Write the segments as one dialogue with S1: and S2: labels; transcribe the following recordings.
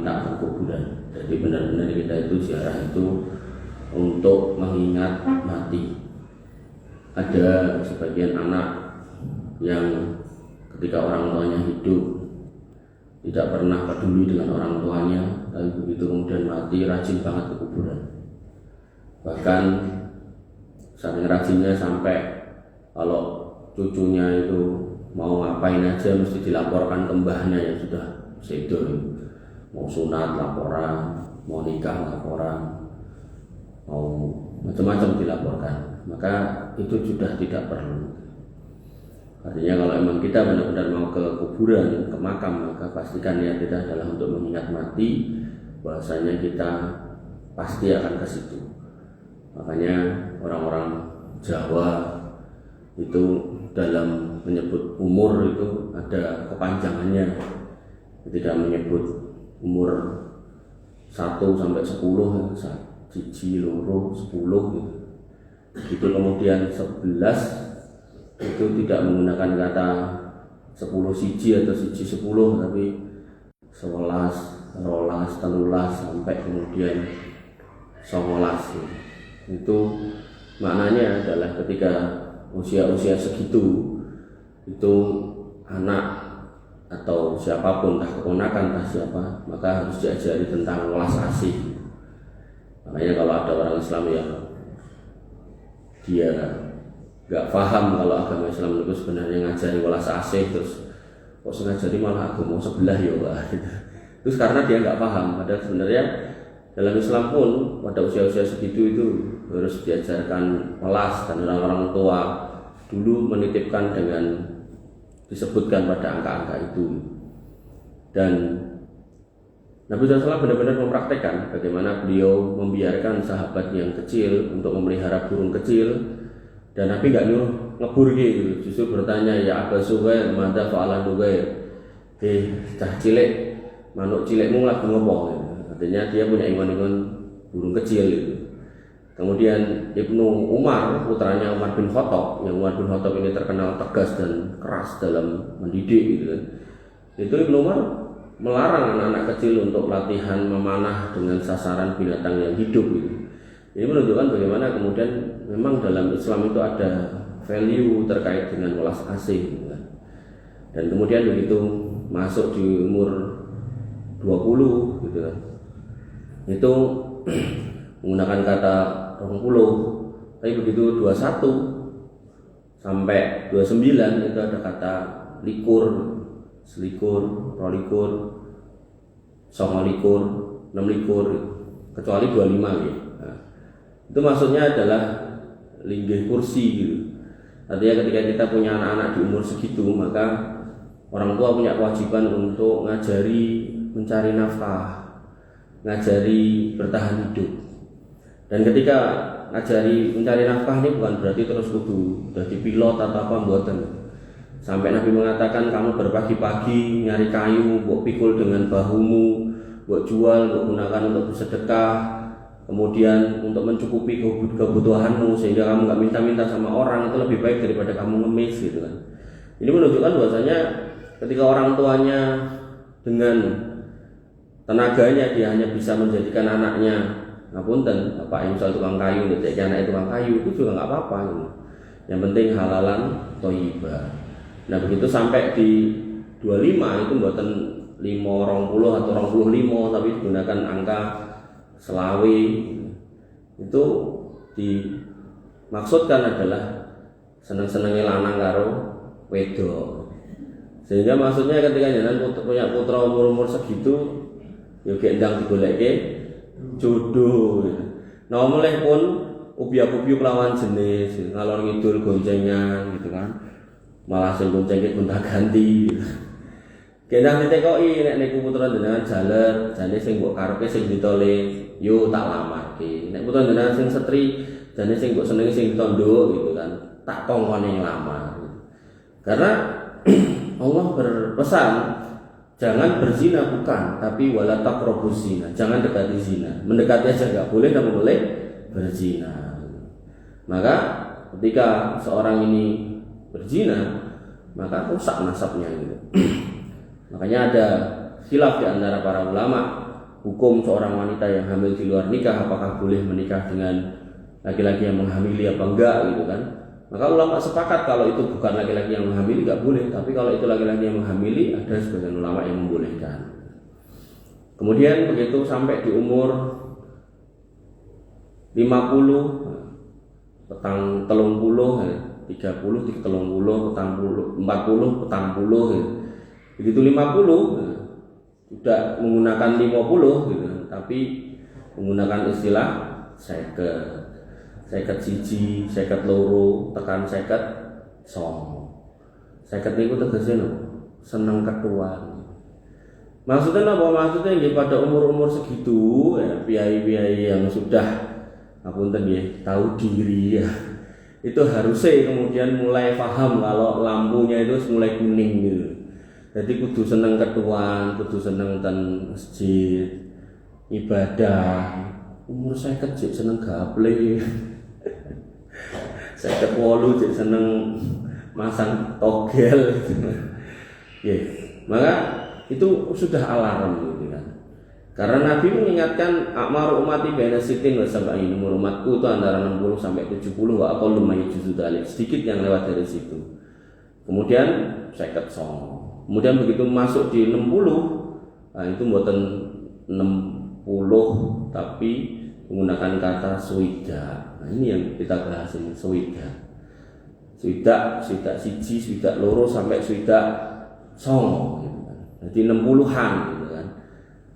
S1: tak ke kuburan. Jadi benar-benar kita itu ziarah itu untuk mengingat mati. Ada sebagian anak yang ketika orang tuanya hidup tidak pernah peduli dengan orang tuanya, tapi begitu kemudian mati rajin banget ke kuburan. Bahkan saking rajinnya sampai kalau cucunya itu mau ngapain aja mesti dilaporkan ke mbahnya yang sudah sedo. Mau sunat laporan, mau nikah laporan, mau macam-macam dilaporkan. Maka itu sudah tidak perlu. Artinya kalau memang kita benar-benar mau ke kuburan, ke makam, maka pastikan niat kita adalah untuk mengingat mati, bahwasanya kita pasti akan ke situ. Makanya orang-orang Jawa itu dalam menyebut umur itu ada kepanjangannya. Tidak menyebut umur 1 sampai 10, siji, loro, 10 gitu. Itu kemudian 11 itu tidak menggunakan kata 10 siji atau siji 10, tapi 11, 12, 13 sampai kemudian 19 gitu. Itu maknanya adalah ketika usia-usia segitu itu anak atau siapapun, entah keponakan entah siapa, maka harus diajari tentang welas asih. Makanya kalau ada orang Islam yang dia nggak paham kalau agama Islam itu sebenarnya ngajari welas asih, terus kok ngajari malah agama sebelah ya gitu. Terus karena dia nggak paham, padahal sebenarnya dalam Islam pun pada usia-usia segitu itu harus diajarkan welas, dan orang-orang tua dulu menitipkan dengan disebutkan pada angka-angka itu. Dan Nabi SAW benar-benar mempraktekkan bagaimana beliau membiarkan sahabat yang kecil untuk memelihara burung kecil, dan Nabi nggak nyuruh ngebur gitu, justru bertanya, ya Aba Suhail, mada fa'alan Nugair, cah cilik, manuk cilikmu lagi ngopo gitu. Artinya dia punya ingon-ingon burung kecil gitu. Kemudian Ibnu Umar, putranya Umar bin Khattab, yang Umar bin Khattab ini terkenal tegas dan keras dalam mendidik gitu kan. Itu Ibnu Umar melarang anak-anak kecil untuk latihan memanah dengan sasaran binatang yang hidup gitu. Ini menunjukkan bagaimana kemudian memang dalam Islam itu ada value terkait dengan welas asih gitu kan. Dan kemudian begitu masuk di umur 20 gitu kan, itu menggunakan kata 20, tapi begitu 21 sampai 29 itu ada kata likur, selikur, rolikur, songolikur, 6 kecuali 25 gitu. Nah, itu maksudnya adalah linggih kursi gitu. Artinya ketika kita punya anak-anak di umur segitu, maka orang tua punya kewajiban untuk ngajari mencari nafkah, ngajari bertahan hidup. Dan ketika ngajari mencari nafkah ini bukan berarti terus kudu jadi pilot atau apa, mboten. Sampai Nabi mengatakan kamu berpagi-pagi nyari kayu, mbok pikul dengan bahumu, mbok jual, mbok gunakan untuk bersedekah, kemudian untuk mencukupi kebutuhanmu sehingga kamu nggak minta-minta sama orang, itu lebih baik daripada kamu ngemis gitu kan. Ini menunjukkan bahwasanya ketika orang tuanya dengan tenaganya dia hanya bisa menjadikan anaknya, ngapunten, bapak yang misal tukang kayu, detik anak tukang kayu, itu juga nggak apa-apa gitu. Yang penting halalan thayyibah. Nah begitu sampai di 25 itu buatan 5, 20 atau 25, tapi gunakan angka selawi. Itu dimaksudkan adalah seneng-senengnya lanang karo wedok. Sehingga maksudnya ketika jenengan punya putra umur segitu, yo gendang digoleke jodoh. Nah mulai pun ubiak-ubiuk lawan jenis, ngalor ngidul goncengan gitu kan, malah sing goncengke gonta-ganti gitu. Gendang ditekoki nek niku putra jenengan jaler, jane sing mbok karepe sing ditole, yo tak lamarke. Nek putra jenengan sing setri, jane sing mbok senengi sing ditondok gitu kan, tak kongkone nglamar. Karena Allah berpesan, jangan berzina bukan, tapi wala taqrabuz zina, jangan dekati zina. Mendekati aja enggak boleh, namun boleh berzina. Maka ketika seorang ini berzina, maka rusak nasabnya gitu. Makanya ada khilaf di antara para ulama hukum seorang wanita yang hamil di luar nikah, apakah boleh menikah dengan laki-laki yang menghamili apa enggak gitu kan. Maka ulama sepakat kalau itu bukan laki-laki yang menghamili enggak boleh, tapi kalau itu laki-laki yang menghamili ada sebagian ulama yang membolehkan. Kemudian begitu sampai di umur 50 petang 30 30 30 40 ya. Begitu 50 tidak menggunakan 50 gitu, tapi menggunakan istilah seket siji, seket loro, tekan seket songo. Seket niku tegese seneng ketua. Maksudnya apa? Maksudnya nggih pada umur-umur segitu ya, piai-piai yang sudah apunten nggih tahu diri ya. Itu harusnya kemudian mulai paham kalau lampunya itu mulai kuning gitu. Jadi kudu seneng ketuaan, kudu seneng ten masjid, ibadah. Umur saya kecil seneng gaple. Saya ketwolu jadi seneng masang togel. Ya, maka itu sudah alarm gitu kan. Karena Nabi mengingatkan akmar umati baina sitin wa sab'in, umur umatku itu antara 60 sampai 70 wa aqallu ma yajuzu dzalik, sedikit yang lewat dari situ. Kemudian 50 song. Kemudian begitu masuk di 60, nah itu mboten 60 tapi menggunakan kata suida. Nah ini yang kita bahas ini, suida. Suida siji, suida loro sampai suida songo gitu kan. Jadi 60-an gitu kan.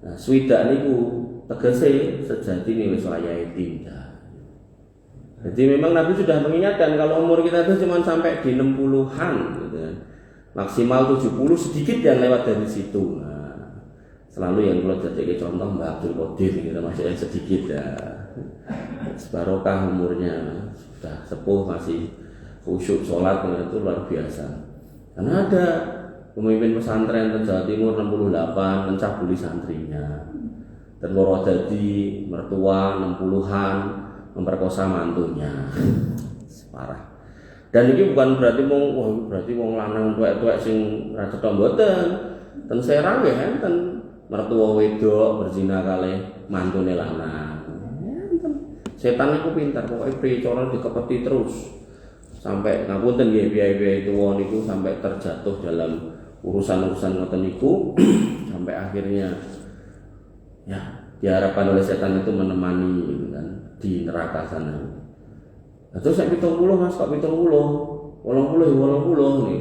S1: Nah, suida niku tegese sejatine wis wayahe tindak. Jadi memang Nabi sudah mengingatkan kalau umur kita itu cuma sampai di 60-an gitu kan. Maksimal 70, sedikit yang lewat dari situ. Nah, selalu yang kalau jadi contoh Mbak Abdul Qadir gitu, masih yang sedikit ya. Barokah umurnya, sudah sepuh masih khusyuk sholat itu luar biasa. Karena ada pemimpin pesantren di Jawa Timur 68 mencabuli santrinya. Dan jadi mertua 60-an memperkosa mantunya. Parah. Dan ini bukan berarti wong lanang tuwek-tuwek sing ra cetha mboten. Ten Serang ya enten mertua wedok berzina kalih mantune lanang. Setan itu pintar, pokoknya precoran dikepeti terus sampai ngapunten nggih biaya-biaya tuwa niku sampai terjatuh dalam urusan-urusan ngoten niku sampai akhirnya ya diharapkan oleh setan itu menemani gitu kan di neraka sana. Terus saya 70 Mas, kok 70 nih.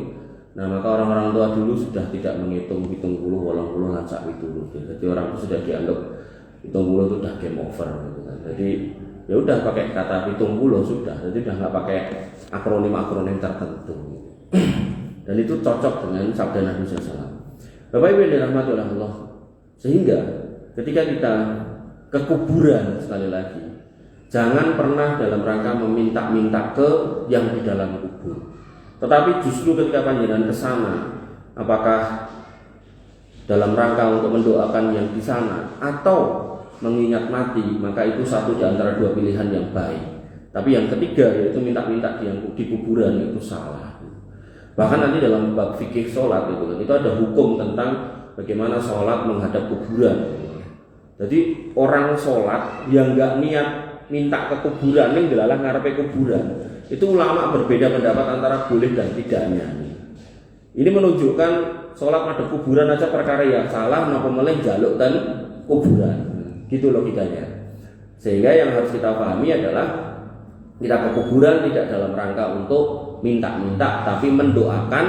S1: Nah maka orang-orang tua dulu sudah tidak menghitung 70 lan sak 70. Jadi orang itu sudah dianggap 70 itu udah game over gitu kan. Jadi ya udah pakai kata 70 sudah, jadi udah nggak pakai akronim tertentu. Dan itu cocok dengan sabda Nabi SAW. Bapak Ibu yang dirahmati oleh Allah, sehingga ketika kita ke kuburan sekali lagi, jangan pernah dalam rangka meminta-minta ke yang di dalam kubur. Tetapi justru ketika panjenengan ke sana, apakah dalam rangka untuk mendoakan yang di sana atau mengingat mati, maka itu satu di antara dua pilihan yang baik. Tapi yang ketiga yaitu minta-minta di kuburan itu salah. Bahkan nanti dalam bab fikih sholat itu ada hukum tentang bagaimana sholat menghadap kuburan. Jadi orang sholat yang nggak niat minta ke kuburan yang dilalah ngarepe kuburan, itu ulama berbeda pendapat antara boleh dan tidaknya. Ini menunjukkan sholat pada kuburan aja perkara yang salah, napa meleh jaluk dan kuburan. Gitu logikanya. Sehingga yang harus kita pahami adalah kita ke kuburan tidak dalam rangka untuk minta-minta, tapi mendoakan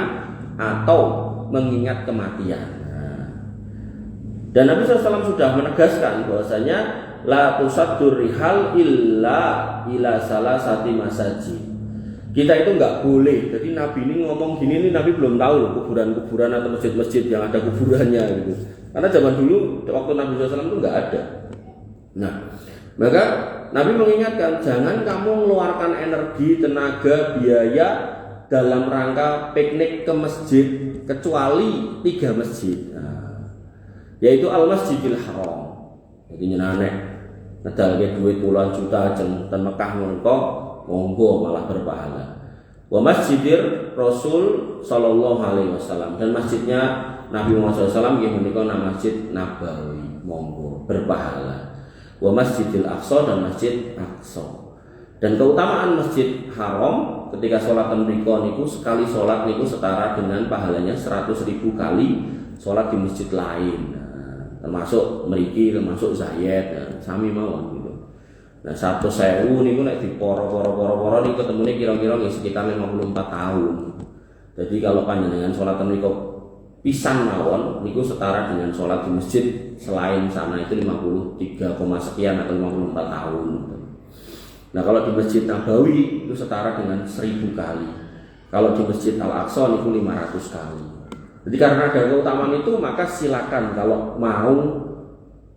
S1: atau mengingat kematian. Dan Nabi SAW sudah menegaskan bahwasanya la tusaddur rihal illa ila salasati masajid. Kita itu nggak boleh. Jadi Nabi ini ngomong gini, ini Nabi belum tahu loh kuburan-kuburan atau masjid-masjid yang ada kuburannya gitu. Karena zaman dulu waktu Nabi SAW itu nggak ada. Nah, maka Nabi mengingatkan jangan kamu mengeluarkan energi, tenaga, biaya dalam rangka piknik ke masjid kecuali 3 masjid. Nah, yaitu Al-Masjidil Haram. Jadi nyenanek ngedalke duit puluhan juta ten Mekah mengko monggo malah berpahala. Wa Masjidir Rasul sallallahu alaihi wasallam, dan masjidnya Nabi Muhammad SAW nggih menika Masjid Nabawi. monggo berpahala. Wa Masjidil Aqsa dan Masjid Aqsa. Dan keutamaan Masjid Haram ketika sholat mriku niku sekali sholat niku setara dengan pahalanya 100.000 kali sholat di masjid lain. Nah, termasuk mriki, termasuk Zayed, sami mawon gitu. Nah, 100.000 niku nek diporo-poro niku ketemune kira-kira sekitar 54 tahun. Jadi kalau panjenengan sholat mriku pisan mawon niku setara dengan sholat di masjid selain sana itu 53, sekian atau 54 tahun. Nah, kalau di Masjid Nabawi itu setara dengan 1000 kali. Kalau di Masjid Al-Aqsa itu 500 kali. Jadi karena ada keutamaan itu, maka silakan kalau mau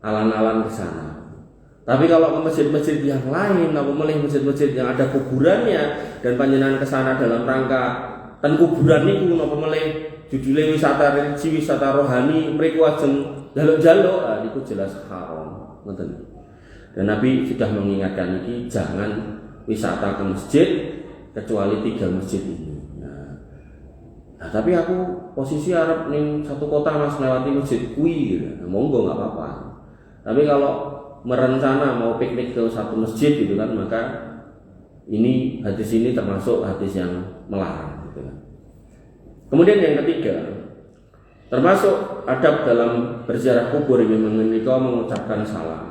S1: alan-alan ke sana. Tapi kalau ke masjid-masjid yang lain, atau memilih masjid-masjid yang ada kuburannya dan panjenengan ke sana dalam rangka dan kuburan niku napa melih judule wisata religi, wisata rohani, mriku ajeng jaluk-jaluk, niku jelas haram. Ngoten. Dan Nabi sudah mengingatkan ini jangan wisata ke masjid kecuali 3 masjid ini. Nah, tapi aku posisi Arab ning satu kota mas lewati masjid kui gitu. Nah, monggo nggak apa-apa. Tapi kalau merencana mau piknik ke satu masjid gitu kan, maka ini hadis ini termasuk hadis yang melarang gitu kan. Kemudian yang ketiga, termasuk adab dalam berziarah kubur ini mengucapkan salam.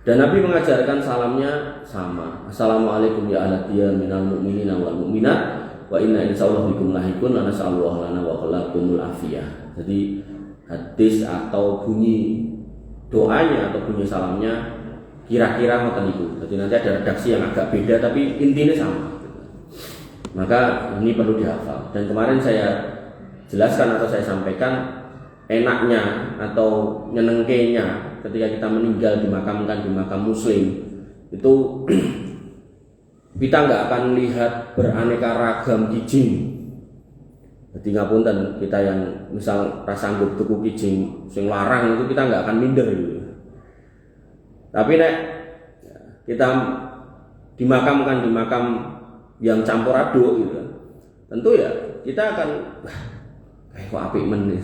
S1: Dan Nabi mengajarkan salamnya sama. Assalamualaikum ya ahla diyar minal mu'minina wal mu'minat wa inna insyaallah bikum lahikun wa nas'alullah lana wa lakumul afiyah. Jadi hadis atau bunyi doanya atau bunyi salamnya kira-kira ngoten niku. Jadi nanti ada redaksi yang agak beda tapi intinya sama. Maka ini perlu dihafal. Dan kemarin saya jelaskan atau saya sampaikan enaknya atau nyenengkenya ketika kita meninggal dimakamkan di makam muslim itu kita nggak akan lihat beraneka ragam kijing. Jadi ngapunten kita yang misal rasa sanggup tuku kijing sing larang itu kita nggak akan minder gitu. Tapi nek kita dimakamkan di makam yang campur aduk gitu, tentu ya kita akan kok apik men.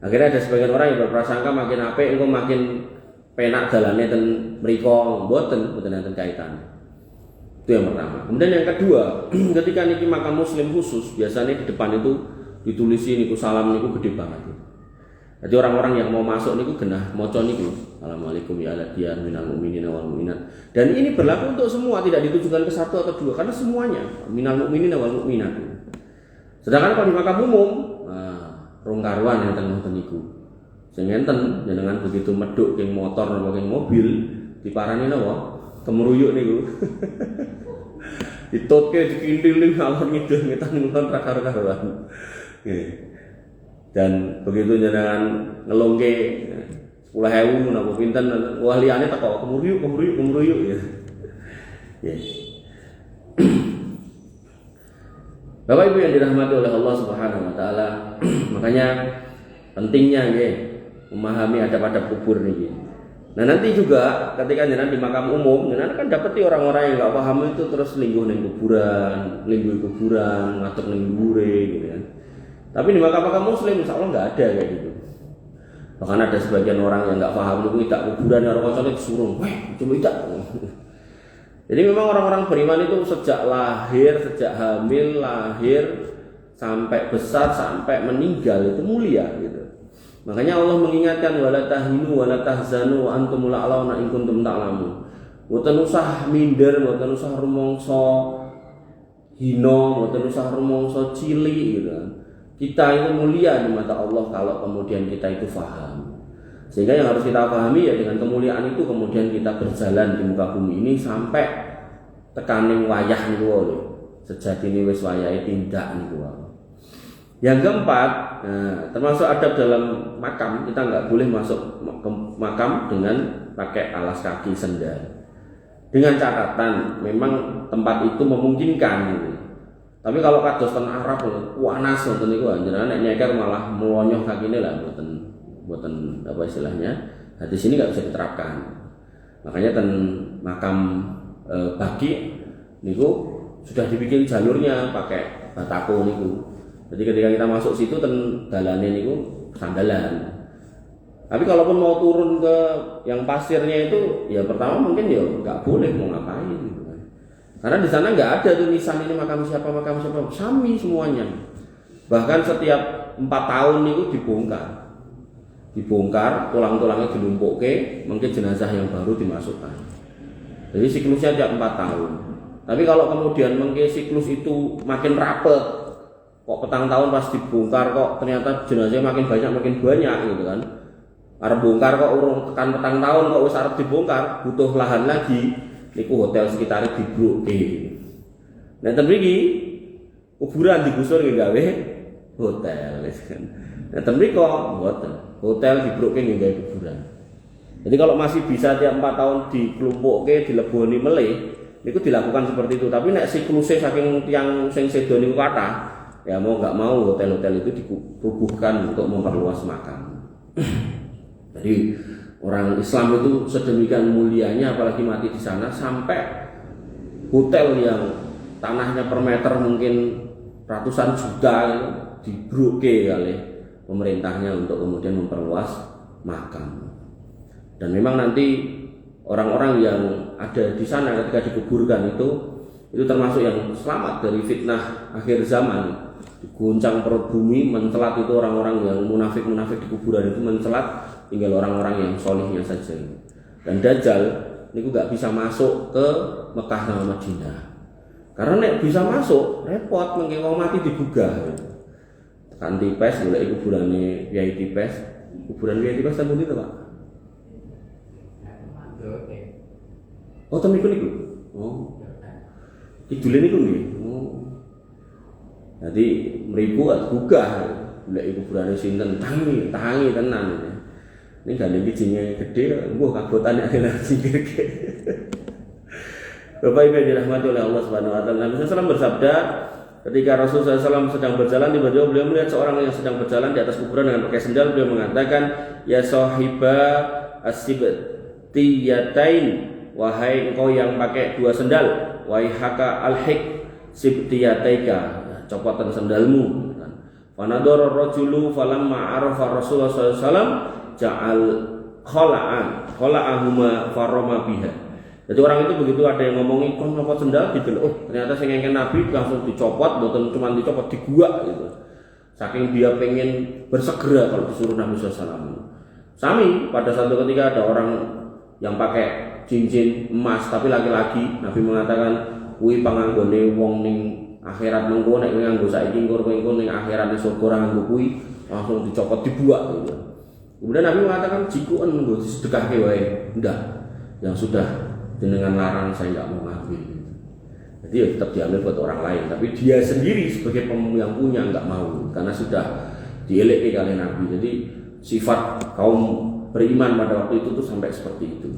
S1: Akhirnya ada sebagian orang yang berprasangka makin apik engko makin penak dalane ten mriko, mboten enten kaitan. Itu yang pertama. Kemudian yang kedua, ketika niki makam muslim khusus, biasanya di depan itu ditulisi niku salam niku gede banget. Jadi orang-orang yang mau masuk niku genah maca niku, Assalamualaikum ya ala diyar minal mu'minina wal mu'minat. Dan ini berlaku untuk semua, tidak ditujukan ke satu atau dua karena semuanya minal mu'minina wal mu'minat. Sedangkan kalau di makam umum rong karuan yang tengah niku. Sing enten jenengan begitu medhuk king motor napa king mobil diparani napa? Kemruyuk niku. Ditutke dikindil ngalor ngidul ngetan ngelon ra karo-karuan. Nggih. Dan begitu jenengan ngelongke 10.000 napa pinten wah liyane teko kemruyuk ya. Nggih. Bapak Ibu yang dirahmati oleh Allah Subhanahu wa taala, makanya pentingnya nggih memahami adab-adab kubur niki. Nah, nanti juga ketika jenengan di makam umum, jenengan kan dapeti orang-orang yang enggak paham itu terus lingguh ning kuburan, ngadeg ning dhuwure gitu kan. Tapi di makam-makam muslim insyaallah enggak ada kayak gitu. Bahkan ada sebagian orang yang enggak paham niku idak kuburan karo kancane disuruh, "Weh, coba idak." Jadi memang orang-orang beriman itu sejak lahir, sejak hamil, lahir sampai besar, sampai meninggal itu mulia gitu. Makanya Allah mengingatkan wala tahinu wala tahzanu wa antumul a'launa in kuntum ta'lamun. Mboten usah minder, mboten usah rumangsa hina, mboten usah rumangsa cilik gitu kan. Kita itu mulia di mata Allah kalau kemudian kita itu paham. Sehingga yang harus kita pahami ya dengan kemuliaan itu kemudian kita berjalan di muka bumi ini sampai tekaning wayah niku lho. Sejatine wis wayahe tindak niku. Yang keempat, termasuk adab dalam makam, kita nggak boleh masuk ke makam dengan pakai alas kaki sendal. Dengan catatan memang tempat itu memungkinkan gitu. Tapi kalau kados ten Arab panas ngoten niku jenengan nek nyeker malah melonyoh kakine lah mboten apa istilahnya. Hadis ini nggak bisa diterapkan. Makanya ten makam Baqi niku sudah dibikin jalurnya pakai batako niku. Jadi ketika kita masuk situ ten dalane niku sandalan. Tapi kalaupun mau turun ke yang pasirnya itu, ya pertama mungkin ya nggak boleh mau ngapain gitu kan. Karena di sana nggak ada tuh nisan ini makam siapa, sami semuanya. Bahkan setiap 4 tahun itu dibongkar, tulang-tulangnya dilumpukke, mungkin jenazah yang baru dimasukkan. Jadi siklusnya tiap 4 tahun. Tapi kalau kemudian mungkin siklus itu makin rapet, kok petang tahun pas dibongkar kok ternyata jenazahnya makin banyak gitu kan. Arep bongkar kok urung tekan petang tahun kok wis arep dibongkar, butuh lahan lagi, niku hotel sekitar dibroke. Nah ten mriki kuburan digusur nggih gawe hotel wis kan. Nah ten mriko mboten, hotel dibroke nggih gawe kuburan. Jadi kalau masih bisa tiap 4 tahun dikelumpukke, dileboni melih, niku dilakukan seperti itu. Tapi nek siklusnya saking tiyang sing sedo niku kathah, ya mau nggak mau hotel-hotel itu dikubuhkan untuk memperluas makam. Jadi orang Islam itu sedemikian mulianya, apalagi mati di sana, sampai hotel yang tanahnya per meter mungkin ratusan juta dibroke oleh pemerintahnya untuk kemudian memperluas makam. Dan memang nanti orang-orang yang ada di sana ketika dikuburkan itu termasuk yang selamat dari fitnah akhir zaman. Diguncang perut bumi, mencelat itu orang-orang yang munafik-munafik di kuburan itu mencelat, tinggal orang-orang yang solihnya saja. Dan Dajjal ini gak bisa masuk ke Mekah sama Madinah. Karena nek bisa masuk, repot, mungkin wong mati digugah. Tekan tipes, golek kuburane Kiai Tipes. Kuburan Kiai Tipes tembung itu Pak. Oh, temiku niku. Oh. Idule niku nggih. Oh. Jadi mriku gugah golek kuburane sinten, tangi tenan. Ini gandeng bijinya gede, mbuh kabotan nek singkirke. Bapak Ibu yang dirahmati oleh Allah Subhanahu wa taala, Nabi SAW bersabda, ketika Rasulullah SAW sedang berjalan, tiba-tiba beliau melihat seorang yang sedang berjalan di atas kuburan dengan pakai sendal. Beliau mengatakan, "Ya sahiba as-sibtiyatain, wahai engkau yang pakai 2 sendal, wahai haka al-hik sibtiyataika, copotan sendalmu." Fanadara rajulu falamma arafa Rasulullah SAW ja'al khala'ahuma farama biha. Jadi orang itu begitu ada yang ngomongin kon copot sendal gitu, oh ternyata sing ngengken Nabi langsung dicopot, bukan cuma dicopot, diguak gitu. Saking dia pengen bersegera kalau disuruh Nabi SAW. Sami pada satu ketika ada orang yang pakai cincin emas tapi laki-laki, Nabi mengatakan kuwi panganggone wong ning akhirat mengko nek nganggo saiki engko ning akhirat di surga ora nganggo kuwi, langsung dicopot dibuak gitu. Kemudian Nabi mengatakan jikuan nggo sedekahke wae. Ndak, yang sudah dengan larang saya nggak mau ngambil. Jadi ya tetap diambil buat orang lain, tapi dia sendiri sebagai yang punya nggak mau karena sudah dieleki oleh Nabi. Jadi sifat kaum beriman pada waktu itu tuh sampai seperti itu.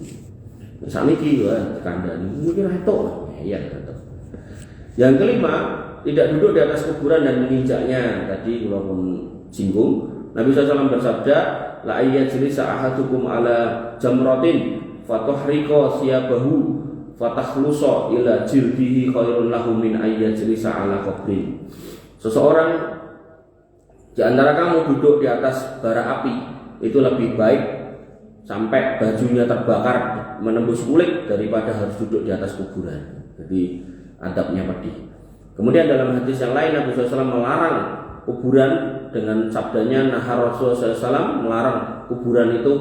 S1: Saat ini kandang mungkin itu ya tetap. Yang kelima, tidak duduk di atas kuburan dan menginjaknya. Tadi walaupun singgung, Nabi SAW bersabda, la ayyajlisa ahadukum ala jamratin fatuhrika siyabahu fatakhlusa ila jildihi khairun lahu min ayyajlisa ala qabrin. Seseorang di antara kamu duduk di atas bara api itu lebih baik sampai bajunya terbakar menembus kulit daripada harus duduk di atas kuburan. Jadi adabnya pedih. Kemudian dalam hadis yang lain Nabi SAW melarang kuburan dengan sabdanya, nah Rasulullah SAW melarang kuburan itu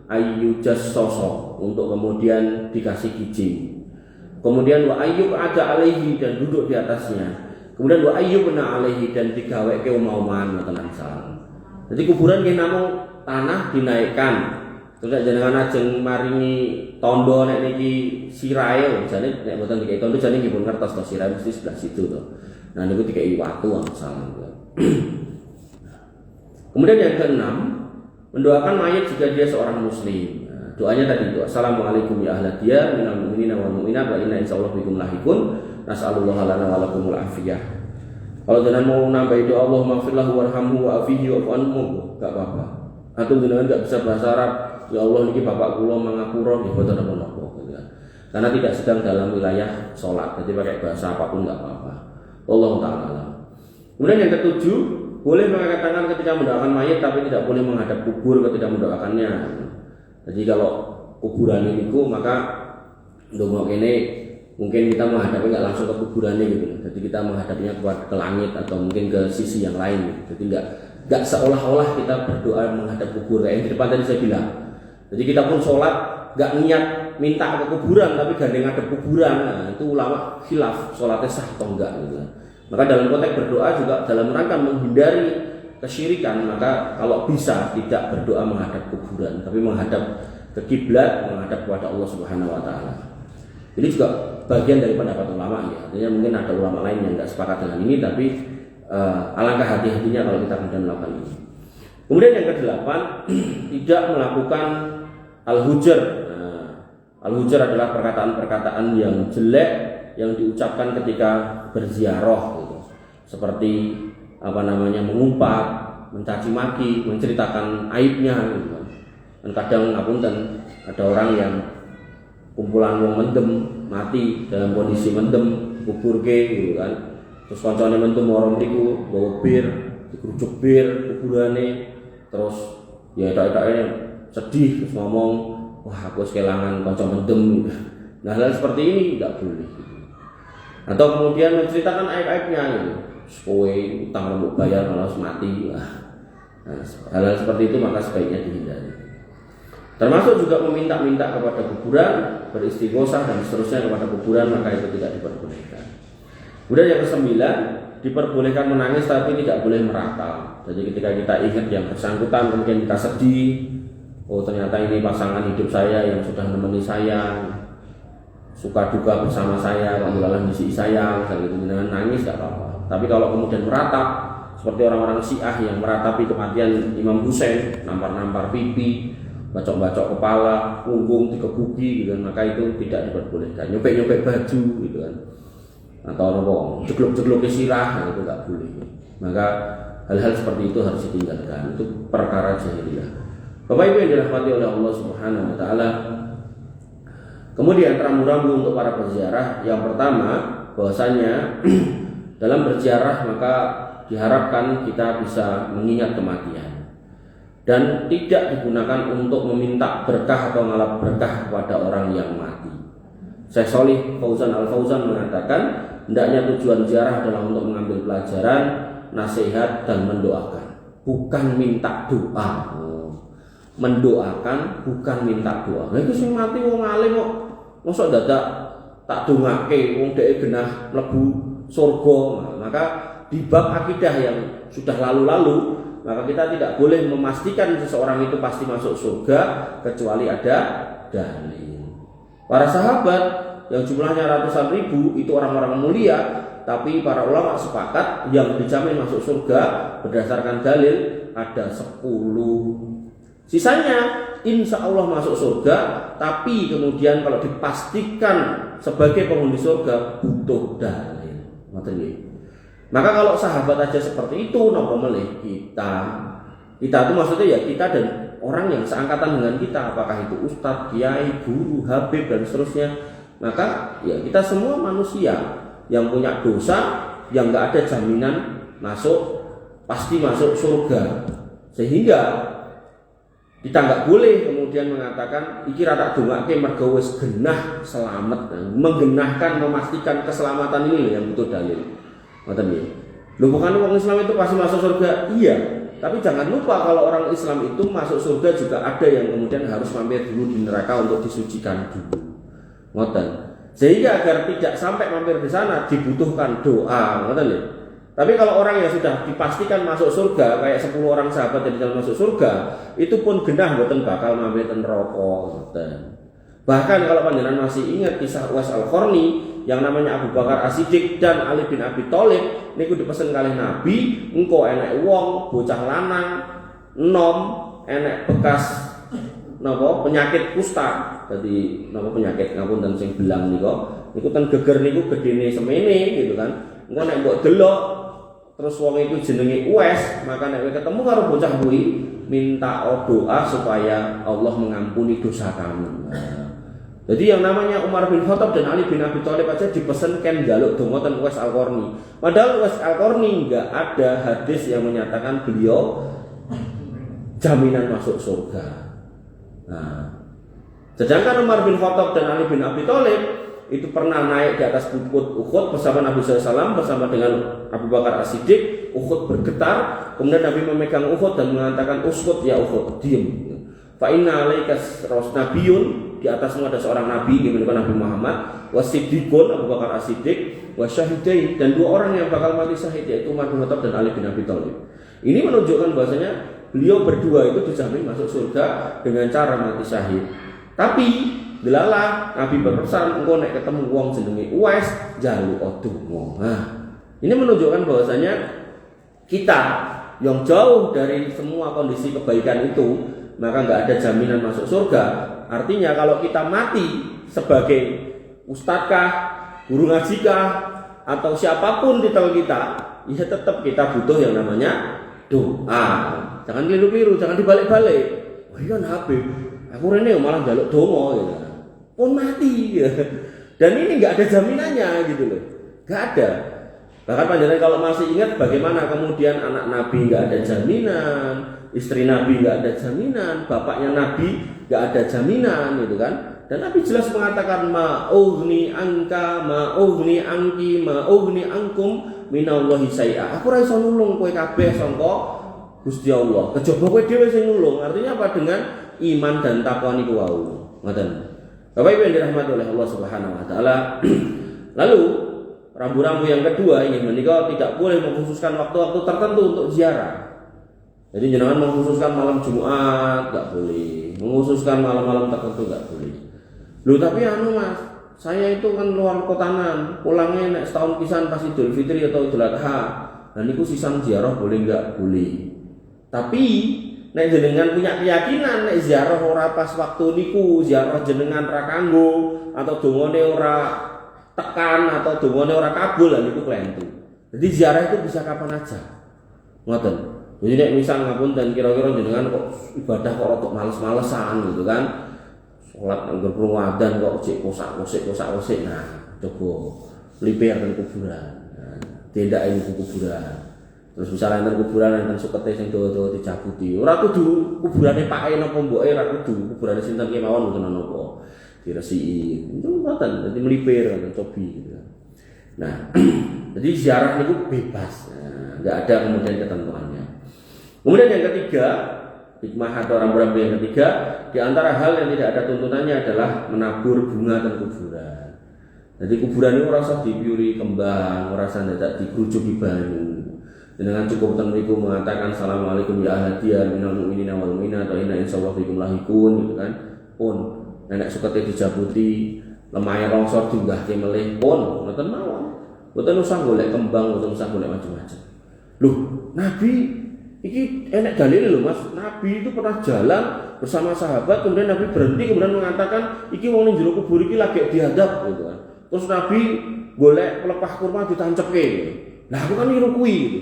S1: ayyujas sosok untuk kemudian dikasih kijing. Kemudian wa ayyub ada alaihi dan duduk di atasnya. Kemudian wa ayyubna alaihi dan digaweke umauman ngoten salam. Jadi kuburan nggih namung tanah dinaikkan. Terus jenengan ajeng maringi tondo nek niki sirahe jane nek mboten dikai tondo jane nggih pun ngertos to sirahe mesti sebelah situ to. Nah niku dikai watu salam. Kemudian yang keenam, mendoakan mayat jika dia seorang muslim. Nah, doanya tadi doa assalamualaikum ya ahla diyar minal mu'minina wal mu'minat wa inna insyaallah bikum lahikun nas'alullah lana wa lakumul afiyah. Kalau jangan mau nambahi doa Allah maghfirlahu warhamhu wa afihi wa anhu enggak apa-apa. Atau jangan enggak bisa bahasa Arab, ya Allah niki bapak kula mangapura nggih boten napa-napa gitu ya. Karena tidak sedang dalam wilayah salat, jadi pakai bahasa apapun enggak apa-apa. Allah taala. Kemudian yang ketujuh, boleh mengangkat tangan ketika mendoakan mayit, tapi tidak boleh menghadap kubur ketika mendoakannya. Jadi kalau kuburan ini maka ndonga kene mungkin kita menghadapnya nggak langsung ke kuburannya gitu. Jadi kita menghadapnya ke langit atau mungkin ke sisi yang lain. Jadi nggak seolah-olah kita berdoa menghadap kubur kayak di depan tadi saya bilang. Jadi kita pun sholat nggak niat minta ke kuburan tapi gandeng ngadep kuburan. Nah, itu ulama khilaf sholatnya sah atau enggak gitu. Maka dalam konteks berdoa juga dalam rangka menghindari kesyirikan, maka kalau bisa tidak berdoa menghadap kuburan tapi menghadap ke kiblat, menghadap kepada Allah Subhanahu wa taala. Ini juga bagian dari pendapat ulama ya. Artinya mungkin ada ulama lain yang tidak sepakat dengan ini, tapi alangkah hati-hatinya kalau kita kemudian melakukan ini. Kemudian yang kedelapan, tidak melakukan al-hujr. Nah, al-hujr adalah perkataan-perkataan yang jelek yang diucapkan ketika berziarah gitu. Seperti mengumpat, mencaci maki, menceritakan aibnya gitu kan. Dan kadang ngapunten ada orang yang kumpulan wong mendem mati dalam kondisi mendem kuburke gitu kan. Terus kancane mendem orang mriku bawa bir, dikerucuk bir kuburane, terus ya etok-etoknya sedih terus ngomong, wah aku kehilangan kanca mendem. Nah, hal seperti ini enggak boleh. Atau kemudian menceritakan aib-aibnya gitu. Kowe utang rambut bayar malah mati. Nah, hal-hal seperti itu maka sebaiknya dihindari. Termasuk juga meminta-minta kepada kuburan, beristighosah dan seterusnya kepada kuburan, maka itu tidak diperbolehkan. Kemudian yang kesembilan, diperbolehkan menangis tapi tidak boleh meratap. Jadi ketika kita ingat yang bersangkutan, kemudian kita sedih, oh ternyata ini pasangan hidup saya yang sudah menemani saya, suka duka bersama saya, alhamdulillah misi saya, misalnya gitu, dengan nangis tidak apa-apa. Tapi kalau kemudian meratap, seperti orang-orang Syiah yang meratapi kematian Imam Husain, nampar-nampar pipi, bacok-bacok kepala, punggung dikebuki gitu kan, maka itu tidak diperbolehkan. Nyopek-nyopek baju gitu kan, atau jeglok-jeglok sirah, itu tidak boleh. Maka hal-hal seperti itu harus ditinggalkan. Itu perkara jahiliyah. Bapak Ibu yang dirahmati oleh Allah Subhanahu wa taala. Kemudian rambu-rambu untuk para peziarah. Yang pertama, bahwasanya dalam berziarah maka diharapkan kita bisa mengingat kematian dan tidak digunakan untuk meminta berkah atau ngalap berkah kepada orang yang mati. Syekh Shalih Fauzan Al-Fauzan mengatakan, hendaknya tujuan ziarah adalah untuk mengambil pelajaran, nasihat dan mendoakan, bukan minta doa. Mendoakan bukan minta doa. Nah itu sing mati wong alim kok mosok dadak tak dongake wong dhek genah mlebu surga. Nah, maka di bab akidah yang sudah lalu-lalu, maka kita tidak boleh memastikan seseorang itu pasti masuk surga kecuali ada dalil. Para sahabat yang jumlahnya ratusan ribu itu orang-orang mulia, tapi para ulama sepakat yang dijamin masuk surga berdasarkan dalil ada 10. Sisanya insya Allah masuk surga, tapi kemudian kalau dipastikan sebagai penghuni surga butuh dalil. Maka kalau sahabat aja seperti itu, nopo melih kita itu maksudnya ya kita dan orang yang seangkatan dengan kita, apakah itu ustadz, kiai, guru, habib dan seterusnya. Maka ya kita semua manusia yang punya dosa, yang nggak ada jaminan pasti masuk surga. Sehingga kita nggak boleh kemudian mengatakan iki ra tak dongake mergo wis genah selamat, menggenahkan memastikan keselamatan ini yang butuh dalil. Ngoten nggih. Lho bukan orang Islam itu pasti masuk surga? Iya. Tapi jangan lupa kalau orang Islam itu masuk surga juga ada yang kemudian harus mampir dulu di neraka untuk disucikan dulu. Ngoten. Sehingga agar tidak sampai mampir di sana dibutuhkan doa, ngoten nggih. Tapi kalau orang yang sudah dipastikan masuk surga, kayak 10 orang sahabat yang dalam masuk surga, itu pun genah mboten bakal mampir ten neraka, ngoten. Bahkan kalau panjenengan masih ingat kisah Uwais Al-Qarni yang namanya Abu Bakar As-Siddiq dan Ali bin Abi Thalib niku dipesen kalih Nabi, engko enek wong bocah lanang enom enek bekas penyakit kusta. Dadi penyakit ngapunten sing belang niku ten geger niku gedene semene gitu kan. Engko nek mbok delok terus wong itu jenenge Uwais, maka nek ketemu karo bocah kuwi minta doa supaya Allah mengampuni dosa kamu. Jadi yang namanya Umar bin Khattab dan Ali bin Abi Thalib aja dipesenkan jaluk donga ten Uwais Al-Qarni. Padahal Uwais Al-Qarni enggak ada hadis yang menyatakan beliau jaminan masuk surga. Nah, sedangkan Umar bin Khattab dan Ali bin Abi Thalib itu pernah naik di atas bukit Uhud bersama Nabi SAW bersama dengan Abu Bakar As-Siddiq. Uhud bergetar, kemudian Nabi memegang Uhud dan mengatakan, "Uskut ya Uhud, diam. Fa inna alaika nabiyyun, di atasmu ada seorang nabi, yaitu Nabi Muhammad, wasiddiqun, Abu Bakar As-Siddiq, wasyahidain, dan dua orang yang bakal mati syahid yaitu Umar bin Khattab dan Ali bin Abi Thalib." Ini menunjukkan bahwasanya beliau berdua itu dijamin masuk surga dengan cara mati syahid. Tapi delalah Nabi berpesan, engkau nek ketemu wong jenenge Uwais jaluk donga. Nah, ini menunjukkan bahwasanya kita yang jauh dari semua kondisi kebaikan itu, maka nggak ada jaminan masuk surga. Artinya kalau kita mati sebagai ustadzkah, guru ngajikah, atau siapapun titel kita, ya tetap kita butuh yang namanya doa. Jangan keliru-keliru, jangan dibalik-balik. Wah iya Habib, aku rene malah jaluk donga gitu. Pun mati ya. Dan ini nggak ada jaminannya gitu loh, nggak ada. Bahkan panjenengan kalau masih ingat bagaimana kemudian anak Nabi nggak ada jaminan, istri Nabi nggak ada jaminan, bapaknya Nabi nggak ada jaminan gitu kan. Dan Nabi jelas mengatakan ma'ughni angka, ma'ughni angki, ma'ughni angkum minallahi syai'a. Aku ora iso nulung kowe kabeh sangka Gusti Allah. Kejaba kowe dhewe sing nulung. Artinya apa? Dengan iman dan takwa niku wau. Ngoten. Bapak Ibu yang dirahmati oleh Allah Subhanahu wa taala. Lalu rambu-rambu yang kedua ini menika tidak boleh mengkhususkan waktu-waktu tertentu untuk ziarah. Jadi jangan mengkhususkan malam Jumat, nggak boleh. Mengkhususkan malam-malam tertentu nggak boleh. Loh tapi Mas, saya itu kan luar kotanan, pulangnya nek setahun pisan pas Idul Fitri atau Idul Adha. Dan itu sisan ziarah boleh nggak? Boleh. Tapi nek jenengan punya keyakinan nek ziarah ora pas waktu niku, ziarah jenengan ra kanggo atau dongane ora tekan atau dongane ora kabul, lan niku klentu. Jadi ziarah itu bisa kapan aja. Ngoten. Jadi nek misal ngapunten kira-kira jenengan kok ibadah kok rada males-malesan gitu kan. Salat angger krungu adzan kok cek kosak-kosik. Nah, coba liper ten kuburan. Nah, tindak ini kuburan. Terus misalnya enten kuburan enten sukete sing dawa-dawa dicabuti. Ora kudu kuburane pake napa mboke, ora kudu kuburane sinten kemawon mboten napa. Diresiki. Itu mboten, dadi melipir kan cobi gitu. Nah, jadi ziarah niku bebas. Nah, enggak ada kemudian ketentuannya. Kemudian yang ketiga, hikmah atau rambu-rambu yang ketiga, di antara hal yang tidak ada tuntunannya adalah menabur bunga dan kuburan. Jadi kuburan itu rasa dipiuri kembang, rasa tidak dikerucuki banyu. Dengan cukup tenriku mengatakan assalamualaikum ya ahladiyah minal mu'minina wal mu'minat wa inna insyaallah bikum lahikun gitu kan. Pun nenek sukete dijabuti, lemah longsor diunggahke melih pun ngoten mawon. Mboten usah golek kembang, mboten usah golek macam-macam. Loh, Nabi iki enek dalil lho Mas. Nabi itu pernah jalan bersama sahabat, kemudian Nabi berhenti kemudian mengatakan iki wong ning jero kubur iki lagi dihadap gitu kan. Terus Nabi golek pelepah kurma ditancepke. Lah aku kan niru kuwi gitu.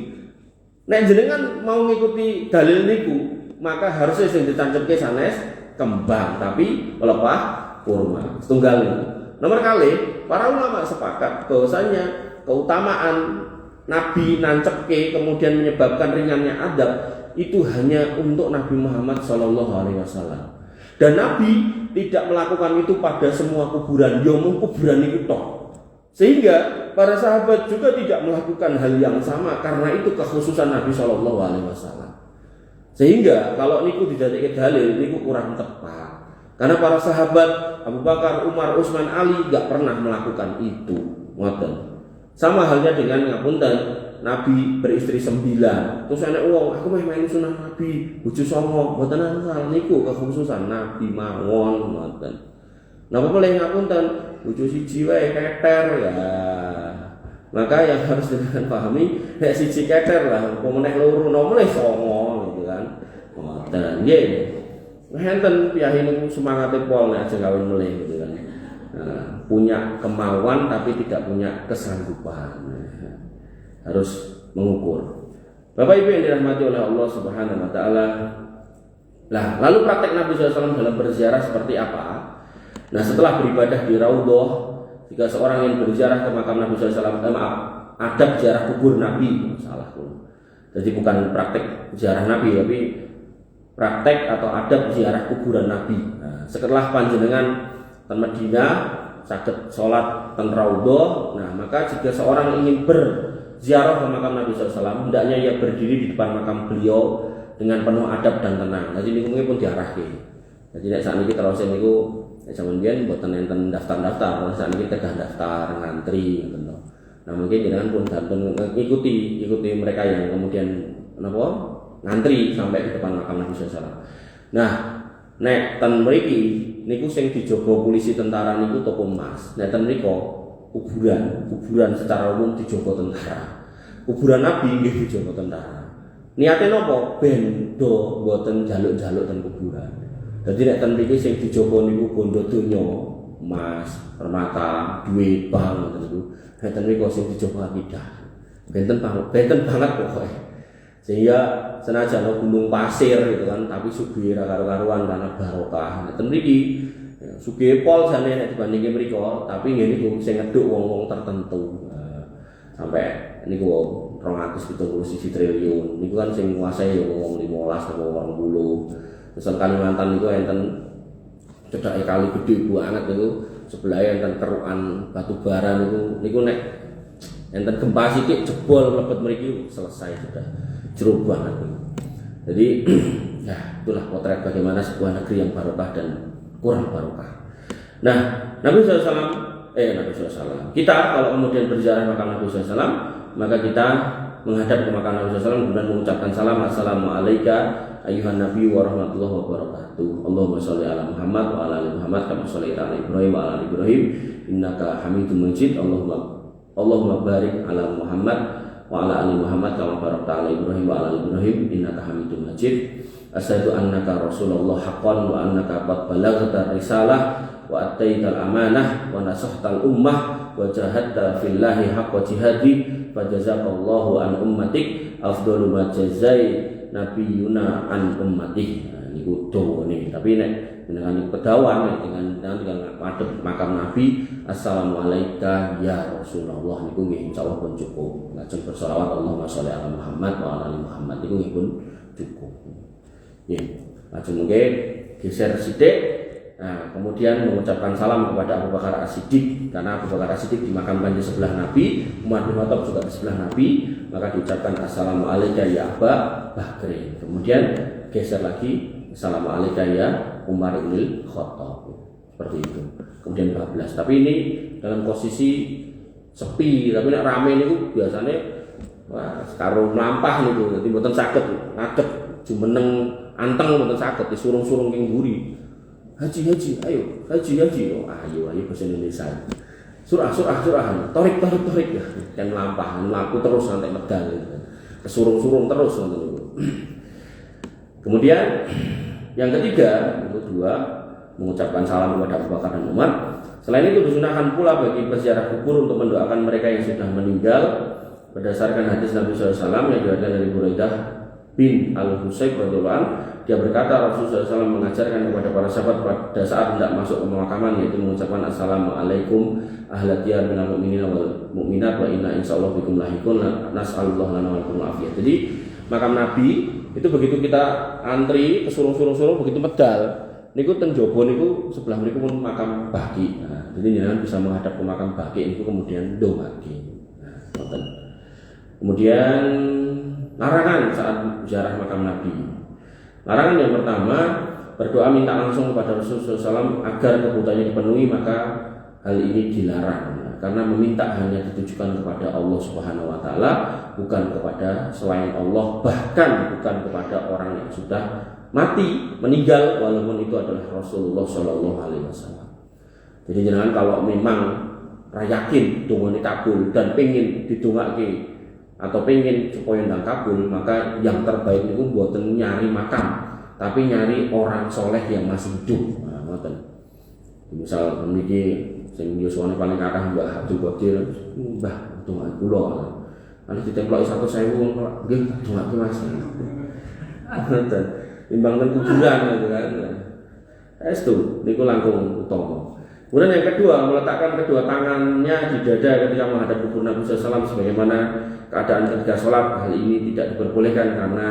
S1: Nek jenengan mau ngikuti dalil niku, maka harusnya sing ditancepke sanes kembang tapi pelepah kurma. Setunggal itu. Nomor kali para ulama sepakat bahwasanya keutamaan Nabi nancepke kemudian menyebabkan ringannya adab itu hanya untuk Nabi Muhammad SAW. Dan Nabi tidak melakukan itu pada semua kuburan, yang kuburan itu tok. Sehingga para sahabat juga tidak melakukan hal yang sama karena itu kekhususan Nabi SAW. Sehingga kalau niku dijadikan dalil niku kurang tepat. Karena para sahabat Abu Bakar, Umar, Utsman, Ali gak pernah melakukan itu. Ngoten. Sama halnya dengan ngapunten Nabi beristri 9. Terus anak wong aku main sunah Nabi, bojo 9, mboten asal niku kekhususan Nabi mawon ngoten. Napa boleh ngapunten bojo siji wae keter ya. Maka yang harus dengan pahami nek siji keter lah, apa meneh loro nomor 9 gitu kan. Ngoten nggih. Ngenten piyahi niku semangate pol nek aja kawin melih gitu kan. Nah, punya kemauan tapi tidak punya kesanggupan. Harus mengukur. Bapak Ibu yang dirahmati oleh Allah Subhanahu wa taala. Lah, lalu praktek Nabi SAW dalam berziarah seperti apa? Nah, setelah beribadah di Raudhah, jika seorang yang berziarah ke makam Nabi SAW, adab ziarah kubur Nabi, salah tuh. Jadi bukan praktek ziarah Nabi, tapi praktek atau adab ziarah kuburan Nabi. Nah, setelah panjenengan ten Madinah saged salat ten Raudhah, nah maka jika seorang ingin berziarah ke makam Nabi SAW, hendaknya ia berdiri di depan makam beliau dengan penuh adab dan tenang. Jadi niku pun diarahke. Jadi nek sakniki terus niku zaman biyen mboten enten daftar-daftar, terus sakniki tegah daftar ngantri ngoten to. Nah, mungkin jenengan pun gantun ikuti mereka yang kemudian napa ngantri sampai di depan makam Nabi sallallahu alaihi wasallam. Nah, nek ten mriki niku sing dijaga polisi tentara niku toko emas. Nek ten mriko kuburan secara umum dijaga tentara. Kuburan Nabi nggih dijaga tentara. Niate napa? Ben do mboten jaluk-jaluk ten kuburan. Dadi nek ten mriki sing dijaga niku bondo donya, emas, permata, duit, bank ngoten niku. Nek ten mriki sing dijaga akidah. Benten banget pokoknya. Sehingga senajan gunung pasir gitu kan, tapi sugih ra karo-karuan karena barokah. Nek ten mriki sugih pol jane nek dibandingke mriko, tapi nggih niku sing ngeduk wong-wong tertentu. Sampai niku 271 triliun. Niku kan sing nguasai ya wong 15 atau wong 20. Misal Kalimantan niku enten cedhake kali gede banget niku, sebelah enten kerukan batu bara niku nek enten gempa sithik jebol mlebet mriki selesai sudah. Jeruk banget niku. Jadi ya itulah potret bagaimana sebuah negeri yang barokah dan kurang barokah. Nah, Nabi SAW, kita kalau kemudian berziarah makam Nabi SAW, maka kita menghadap ke makam Nabi SAW kemudian mengucapkan salam, assalamualaikum ayuhan Nabi wa rahmatullahi wa barakatuh. Allahumma sholli ala Muhammad wa ala ali Muhammad kama shallaita ala Ibrahim wa ala ali Ibrahim innaka Hamidum Majid. Allahumma barik ala Muhammad wa ala ali Muhammad kama barakta ala Ibrahim wa ala ali Ibrahim innaka Hamidum Majid. Asyhadu annaka Rasulullah haqqan wa annaka qad balaghta risalah wa attaital amanah wa nasahtal ummah wa jahadta fillahi haqqa jihadi fajazakallahu an ummatik afdalu ma jazai nabiyuna an ummatih. Nah, niku dongane. Tapi nek dengan kedawan dengan madhep makam Nabi, assalamualaikum ya Rasulullah niku nggih insyaallah pun cukup. Lajeng berselawat Allahumma sholli ala Muhammad wa ala ali Muhammad niku nggih pun cukup. Nggih. Lajeng mungkin geser sithik. Nah, kemudian mengucapkan salam kepada Abu Bakar As-Siddiq, karena Abu Bakar As-Siddiq dimakamkan di sebelah Nabi, Umar bin Khattab juga di sebelah Nabi, maka diucapkan assalamualaikum ya Aba Bakri. Kemudian geser lagi assalamualaikum ya Umar bin Khattab. Seperti itu. Kemudian 14. Tapi ini dalam posisi sepi, tapi nek rame niku biasanya wah karo mlampah niku, dadi mboten saged ngadeg jumeneng anteng mboten saged disurung-surung king mburi. Haji, ayo, haji, ayo bahasa Indonesia. Surah, torik ya. Dan melaku terus sampai medal, kesurung-surung terus. Kemudian yang ketiga, yang kedua, mengucapkan salam kepada Abu Bakar dan Umar. Selain itu disunahkan pula bagi peziarah kubur untuk mendoakan mereka yang sudah meninggal berdasarkan hadis Nabi SAW yang diriwayatkan dari Buraidah bin Al-Husayb radhiyallahu anhu. Dia berkata Rasulullah SAW mengajarkan kepada para sahabat pada saat hendak masuk ke pemakaman, yaitu mengucapkan assalamualaikum ahlat diyar minal mu'minina wal mu'minat wa inna insyaallah bikum lahiqun nas'alullah lana wa lakum afiyah. Jadi makam Nabi itu begitu kita antri kesurung-surung begitu medal niku teng jaba niku sebelah mriku pun makam Baqi. Nah, jadi jangan bisa menghadap ke makam Baqi niku kemudian ndongake. Nah, kemudian larangan saat ziarah makam Nabi. Larangan yang pertama, berdoa minta langsung kepada Rasulullah SAW agar kebutuhannya dipenuhi, maka hal ini dilarang karena meminta hanya ditujukan kepada Allah Subhanahu wa taala, bukan kepada selain Allah, bahkan bukan kepada orang yang sudah mati, meninggal, walaupun itu adalah Rasulullah Shallallahu alaihi wasallam. Jadi jangan kalau memang yakin dongane kabul dan pengen didongake atau pengen supaya ndang kabul, maka yang terbaik itu mboten nyari makam, tapi nyari orang soleh yang masih hidup. Nah, ngoten. Misal niki sing yuswane paling kathah Mbah Abdul Qadir, Mbah donga kula. Ana ditemploki 100.000 nggih dongake Mas. Ngoten. Timbang ten kuburan gitu kan. Estu niku langkung utama. Kemudian yang kedua, meletakkan kedua tangannya di dada ketika menghadap kubur Nabi SAW sebagaimana keadaan ketika sholat. Hal ini tidak diperbolehkan karena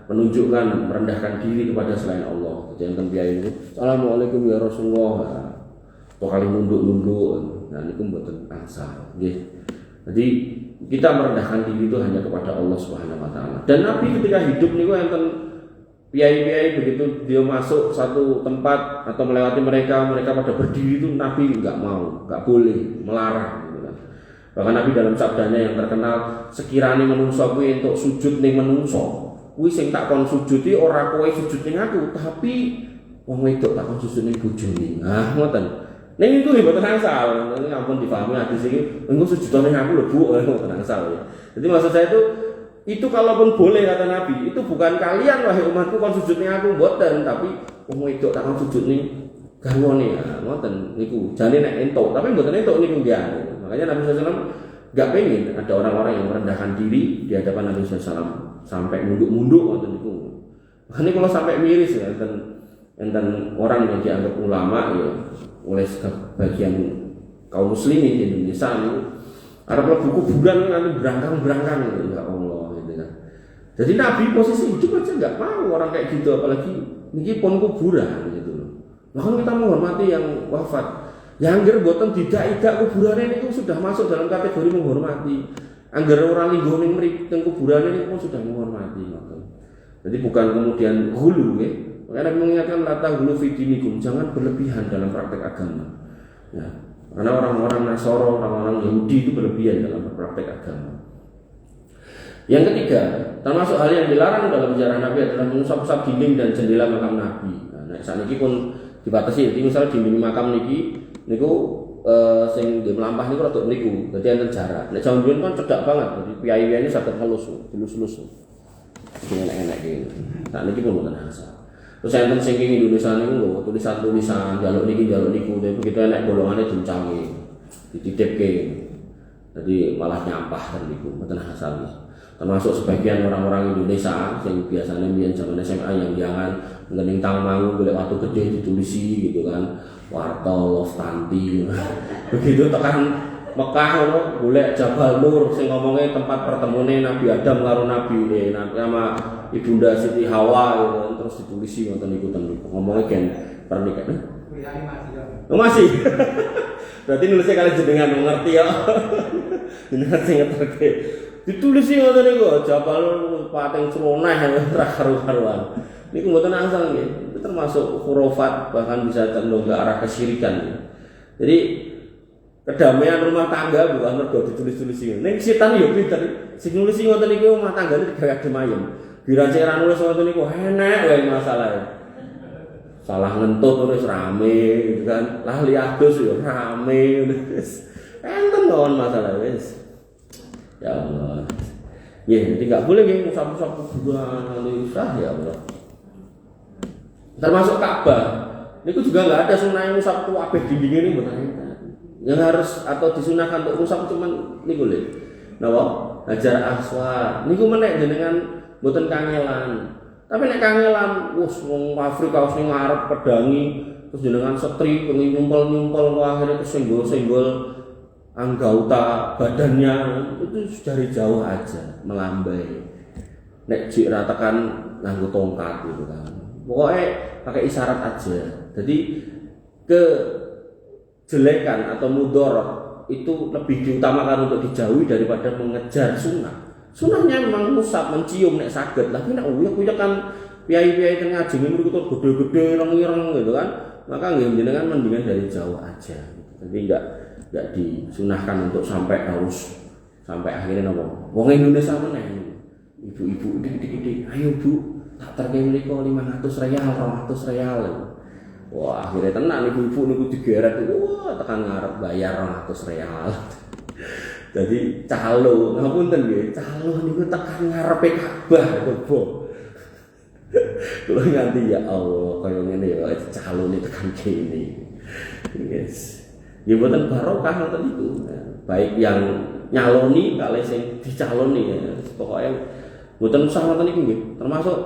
S1: menunjukkan merendahkan diri kepada selain Allah. Jadi yang kedua ini, Assalamualaikum ya Rasulullah. Atau kali nunduk-nunduk. Nah, ini mboten angsal. Jadi kita merendahkan diri itu hanya kepada Allah Subhanahu wa taala. Dan Nabi ketika hidup niku enten piai-piai begitu dia masuk satu tempat atau melewati mereka pada berdiri itu Nabi enggak mau, enggak boleh, melarang gitu kan. Bahkan Nabi dalam sabdanya yang terkenal, sekiranya menungso kuwi entuk sujud ning menungso, kuwi sing tak kon sujud iki ora kowe sujud ning aku, tapi wong wedok tak kon sujud ning bojone. Nah, ngoten. Ning itu mboten angsal, ini ampun dipahami hadis iki, engko sujud ning aku lho Bu, mboten angsal ya. Jadi maksud saya itu kalaupun boleh kata Nabi, itu bukan kalian wahai umatku kon sujud ning aku mboten, tapi wong wedok tak kon sujud ning garwane ya, ngoten niku. Jane nek entuk, tapi mboten entuk niku nggih. Makanya Nabi sallallahu alaihi wasallam enggak pengen ada orang-orang yang merendahkan diri di hadapan Nabi sallallahu alaihi wasallam sampai munduk-munduk ngoten niku. Makanya kalau sampai miris ya enten orang yang dianggap ulama ya oleh sebagian kaum muslimin di Indonesia ini arep buku kuburan nanti berangkang gitu, ya Allah gitu kan. Jadi Nabi posisi hidup aja nggak mau orang kayak gitu, apalagi niki pun kuburan gitu loh. Maka kita menghormati yang wafat. Yang angger boten tidak kuburannya itu sudah masuk dalam kategori menghormati. Angger orang linggo ning mriki teng kuburannya itu pun sudah menghormati. Jadi bukan kemudian hulu ya. Makanya Nabi mengingatkan lata hulu fitinikum, jangan berlebihan dalam praktek agama. Ya, karena orang-orang Nasoro, orang-orang Yahudi itu berlebihan dalam praktek agama. Yang ketiga, termasuk hal yang dilarang dalam sejarah Nabi adalah mengusap-usap dinding dan jendela makam Nabi. Nah, saat ini pun dibatasi. Jadi misalnya dinding makam niki, niku sing di melampah niku rada niku, dadi enten jarak. Nek jaman biyen kan cedak banget, jadi piyai-piyai ini saged halus, dilus-lus. Enak-enak gitu. Nah, niki pun mboten asal. Terus enten sing ing Indonesia niku lho tulisan-tulisan jaluk niki tapi begitu enek golongane dincangi, dititipke. Jadi malah nyampah kan niku, mboten asal. Termasuk sebagian orang-orang Indonesia yang biasanya biyen zaman SMA yang jangan ngening tangmangu golek watu gede ditulisi gitu kan. Warta Lostanti. Begitu tekan Mekah ngono golek Jabal Nur sing ngomongnya tempat pertemuane Nabi Adam karo Nabi sama Ibunda Siti Hawa gitu, terus ditulisi ngoten niku ngomongnya gen pernikahan. Oh, masih. Berarti nulisnya kalian jenengan mengerti ya. Jenengan sing ngerti. Ditulisi ngoten niku Jabal pating sroneh ra karu-karuan. Niku mboten angsal nggih. Itu termasuk khurafat bahkan bisa condong ke arah kesyirikan. Jadi kedamaian rumah tangga bukan mergo ditulis-tulisi. Ning setan yo pinter. Sing nulis ngoten niku rumah tanggane digawe adem ayem. Dirancik ra nulis ngoten niku enek wae masalahe. Salah ngentut terus rame gitu kan. Lah li adus yo rame wis. Enten mawon masalah wis. Ya Allah. Ya, jadi enggak boleh nggih musab-musab kuburan usah ya Allah. Termasuk Ka'bah. Niku juga enggak ada sunah musab kabeh dinding ini mboten. Yang harus atau disunahkan untuk rusak cuman niku lho. Napa? Hajar Aswad. Niku menek jenengan mboten kangelan. Tapi nek kangelan wis wong Afrika wis ning ngarep pedangi terus jenengan setri pengen nyumpel-nyumpel akhirnya kesenggol-senggol anggota badannya itu dari jauh aja melambai. Nek jik ra tekan nganggo tongkat gitu kan. Pokoknya pakai isyarat aja. Jadi kejelekan atau mudorot itu lebih diutamakan untuk dijauhi daripada mengejar sunnah. Sunnahnya memang musab mencium nek saged, tapi nek uyek-uyek kan piai-piai teng ngaji mriku tuh gede-gede ireng-ireng gitu kan. Maka nggih jenengan mendingan dari jauh aja. Jadi enggak disunahkan untuk sampai harus sampai akhirnya napa. Wong Indonesia meneh. Ibu-ibu dik-dik, ayo Bu, tak terke mriko 500 real, 200 real. Wah, akhirnya tenan ibu-ibu niku digeret, wah tekan ngarep bayar 200 real. Jadi calo, ngapunten nggih, calo niku tekan ngarepe Ka'bah coba. Kulo nganti ya Allah, kaya ngene ya calo ni tekan kene. Yes. Ya mboten barokah ngoten niku. Baik yang nyaloni kalih sing dicaloni ya. Pokoknya mboten usah ngoten niku nggih. Termasuk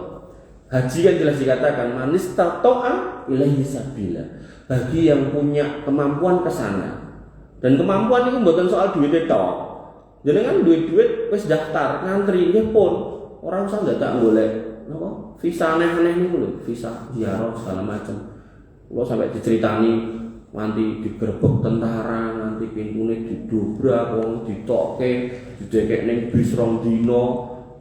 S1: haji kan jelas dikatakan manis tato'a ilaihi sabila. bagi yang punya kemampuan ke sana. Dan kemampuan itu bukan soal duit tok. Jenengan duit wis daftar ngantri nggih pun ora usah dadak golek napa visa aneh-aneh niku lho, visa ziarah segala macam. Kula sampai diceritani nganti digerebek tentara, nganti pintune didobrak, wong ditokke, didekek ning bis rong dina,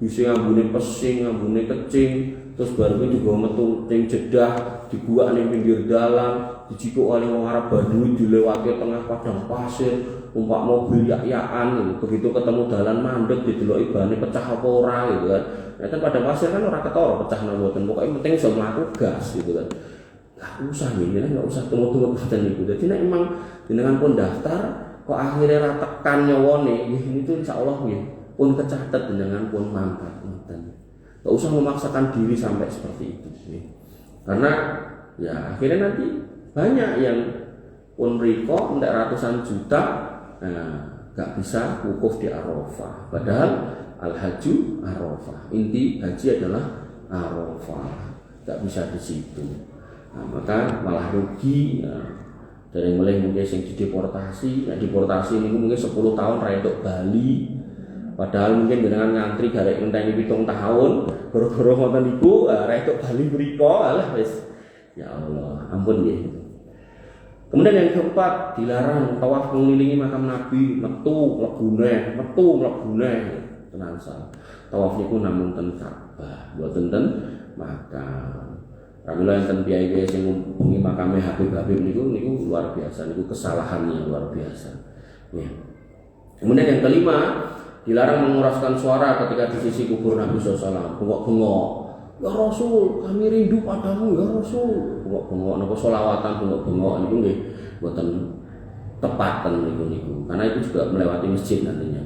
S1: bis ngambune pesing, ngambune kecing, terus baru juga metu ning Jeddah, dibuak ning pinggir dalan, dijikuk oleh wong Arab Badui dilewati tengah padang pasir. Numpak mobil yak-yakan gitu. Begitu ketemu dalan mandek dideloki bane pecah apa ora gitu kan. Nek pada pasir kan ora ketara pecah nang mboten. Pokoke penting iso mlaku gas gitu kan. Enggak usah ngene, enggak usah tunggu-tunggu boten niku. Dadi nek emang jenengan pun daftar kok akhirnya ra tekan nyawone, nggih niku insyaallah nggih pun kecatet jenengan pun mangkat ngoten. Enggak usah memaksakan diri sampai seperti itu nggih. Karena ya akhirnya nanti banyak yang pun riko entek ratusan juta gak bisa wukuf di Arafah. Padahal al-haju Arafah. Inti haji adalah Arafah. Gak bisa di situ. Nah, maka malah rugi. Dari mulai mungkin yang dideportasi, deportasi ini mungkin 10 tahun untuk Bali. Padahal mungkin dengan ngantri garek ngenteni 7 tahun, goro-goro ngoten niku untuk Bali mriko, alah wis. Ya Allah, ampun nggih. Kemudian yang keempat, dilarang tawaf mengelilingi makam Nabi, metu mlebune tenan sa. Tawaf niku namung ten Ka'bah, mboten ten makam. Pramila enten piyai-piyai sing ngumpungi makame Habib niku luar biasa, niku kesalahannya luar biasa. Ya. Kemudian yang kelima, dilarang menguraskan suara ketika di sisi kubur Nabi SAW. Bengok-bengok, ya Rasul, kami rindu padamu ya Rasul. Bengok-bengok napa selawatan bengok-bengok niku nggih mboten tepaten niku. Karena itu juga melewati masjid nantinya.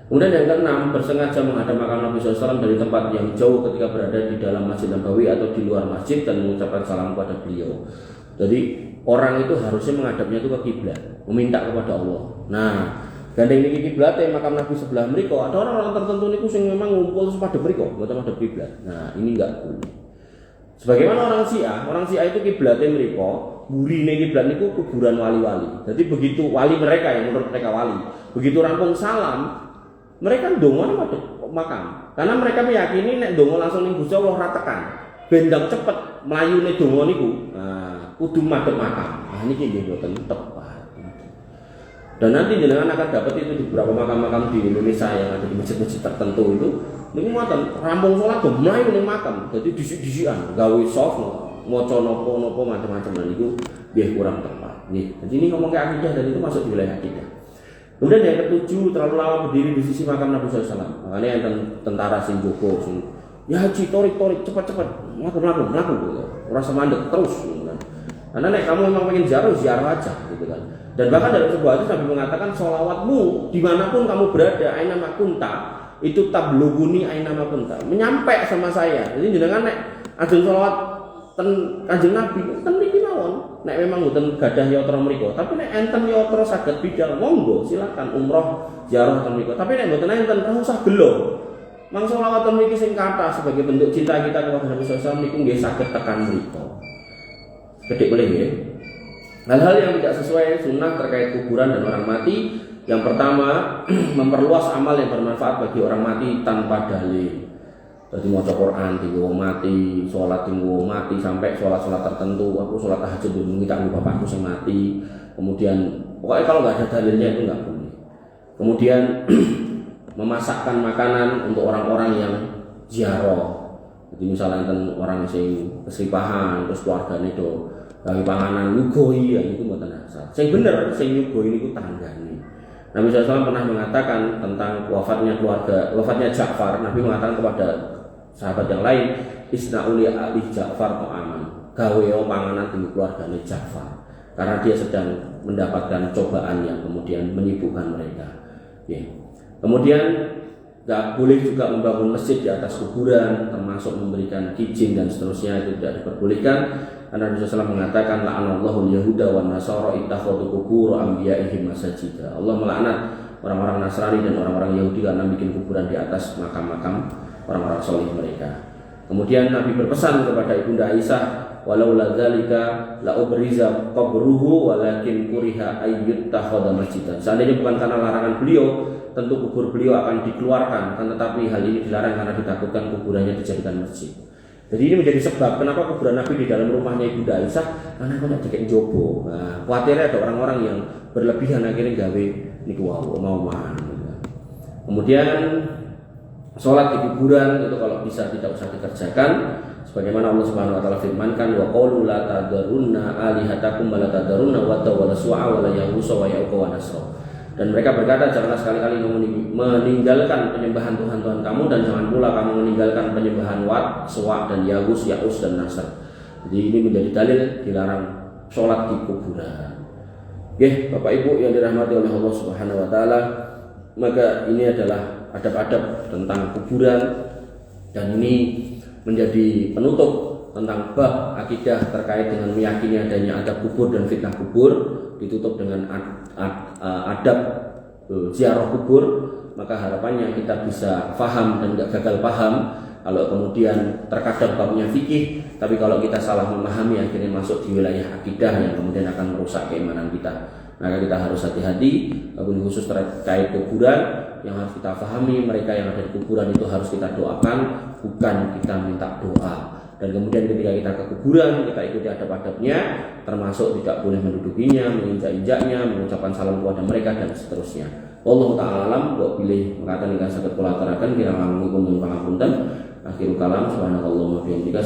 S1: Kemudian yang keenam, bersengaja menghadap makam Nabi SAW dari tempat yang jauh ketika berada di dalam Masjid Nabawi atau di luar masjid dan mengucapkan salam kepada beliau. Jadi orang itu harusnya menghadapnya itu ke kiblat, meminta kepada Allah. Nah, gandeng niki kiblate makam Nabi sebelah mriko, ada orang-orang tertentu niku sing memang ngumpul pada mriko, mboten madhep kiblat. Nah, ini enggak boleh. Sebagaimana orang Syiah itu kiblatnya mriko, burine kiblat niku kuburan wali-wali. Jadi begitu wali mereka yang menurut mereka wali, begitu rampung salam, mereka ndonga madhep makam. Karena mereka meyakini nek ndonga langsung ning Gusti Allah ora tekan. Bendang cepet mlayune ndonga niku. Nah, kudu madhep makam. Nah, niki nggih mboten tepat. Dan nanti jenengan akan dapat itu di beberapa makam-makam di Indonesia yang ada di masjid-masjid tertentu itu. Niku ngoten, rampung salat go mlayu ning makam. Jadi disik-disikan, gawe soft, maca napa-napa macam-macam niku nggih kurang tepat. Nggih. Jadi ini ngomong ke akidah dan itu masuk di wilayah akidah. Kemudian yang ketujuh, terlalu lama berdiri di sisi makam Nabi SAW. Makanya yang tentara sing jogo sing ya haji torik cepat-cepat mlaku rasa mandek terus gitu kan. Karena nek kamu memang pengen ziarah aja gitu kan. Dan bahkan dalam sebuah hadis Nabi mengatakan sholawatmu dimanapun kamu berada, aina makunta, itu tabluguni aina makunta, menyampai sama saya. Jadi jenengan nek ajeng sholawat ten Kanjeng Nabi ten mriki mawon. Nek memang mboten gadah yatra mriku, tapi nek enten yatra saged bidal monggo silakan umroh ziarah ten mriku. Tapi nek mboten enten ora usah gelo. Mangsa sholawat ten mriki sing kathah sebagai bentuk cinta kita kepada Nabi sallallahu alaihi wasallam niku nggih saged tekan mriku. Kedhik boleh nggih. Hal-hal yang tidak sesuai sunnah terkait kuburan dan orang mati. Yang pertama, memperluas amal yang bermanfaat bagi orang mati tanpa dalil. Jadi maca Quran tinggu mati, sholat tinggu mati, sampai sholat tertentu. Aku sholat tahajud dulu kita bapakku yang mati. Kemudian pokoknya kalau nggak ada dalilnya itu nggak boleh. Kemudian memasakkan makanan untuk orang-orang yang ziarah. Jadi misalnya orang yang kesripahan terus keluarganya itu bagi panganan nyugoi ya itu mboten asal. Sing bener sing nyugoi niku tanggane. Nabi SAW pernah mengatakan tentang wafatnya Ja'far. Nabi mengatakan kepada sahabat yang lain, isna'uli ali Ja'far ta'aman. Gawe panganan di keluargane Ja'far. Karena dia sedang mendapatkan cobaan yang kemudian menyibukkan mereka. Ya. Kemudian tidak boleh juga membangun masjid di atas kuburan, termasuk memberikan kijing dan seterusnya, itu tidak diperbolehkan. Karena Nabi SAW mengatakan la'anallahu al-yahuda wan nasara ittakhadhu qubur anbiya'ihim masajida. Allah melaknat orang-orang Nasrani dan orang-orang Yahudi karena bikin kuburan di atas makam-makam orang-orang saleh mereka. Kemudian Nabi berpesan kepada Ibunda Aisyah walau la dzalika la ubriza qabruhu walakin kuriha ayyut takhadha masjidan. Seandainya bukan karena larangan beliau, tentu kubur beliau akan dikeluarkan, kan tetapi hal ini dilarang karena ditakutkan kuburannya dijadikan masjid. Jadi ini menjadi sebab kenapa kuburan Nabi di dalam rumahnya Ibunda Aisyah, karena kok dikek jobo. Nah, khawatirnya ada orang-orang yang berlebihan akhirnya gawe niku mau. Kemudian sholat di kuburan itu kalau bisa tidak usah dikerjakan, sebagaimana Allah Subhanahu wa taala firmankan, wa qaulu la tadarunna alihatakum wa la tadarunna wa la su'a wa la yaghus wa ya'uq wa nasra. Dan mereka berkata, janganlah sekali-kali kamu meninggalkan penyembahan Tuhan-Tuhan kamu, dan jangan pula kamu meninggalkan penyembahan Wat, Suwa, dan Yagus, Ya'us, dan Nasr. Jadi ini menjadi dalil dilarang sholat di kuburan. Bapak Ibu yang dirahmati oleh Allah Subhanahu wa taala, maka ini adalah adab-adab tentang kuburan, dan ini menjadi penutup tentang bab akidah terkait dengan meyakini adanya adab kubur dan fitnah kubur, ditutup dengan adab ziarah kubur. Maka harapannya kita bisa paham dan tidak gagal paham. Kalau kemudian terkadang babnya fikih, tapi kalau kita salah memahami akhirnya masuk di wilayah akidah yang kemudian akan merusak keimanan kita. Maka kita harus hati-hati, khusus terkait kuburan yang harus kita pahami, mereka yang ada di kuburan itu harus kita doakan, bukan kita minta doa. Dan kemudian ketika kita ke kuburan, kita ikuti adab-adabnya, termasuk tidak boleh mendudukinya, menginjak-injaknya, mengucapkan salam kepada mereka, dan seterusnya. Wallahu ta'ala alam, kok pilih mengatakan ikan sakit pola terakan, kira-kira mengukum dan pangapunten. Akhirul kalam, subhanakallahumma bihamdika,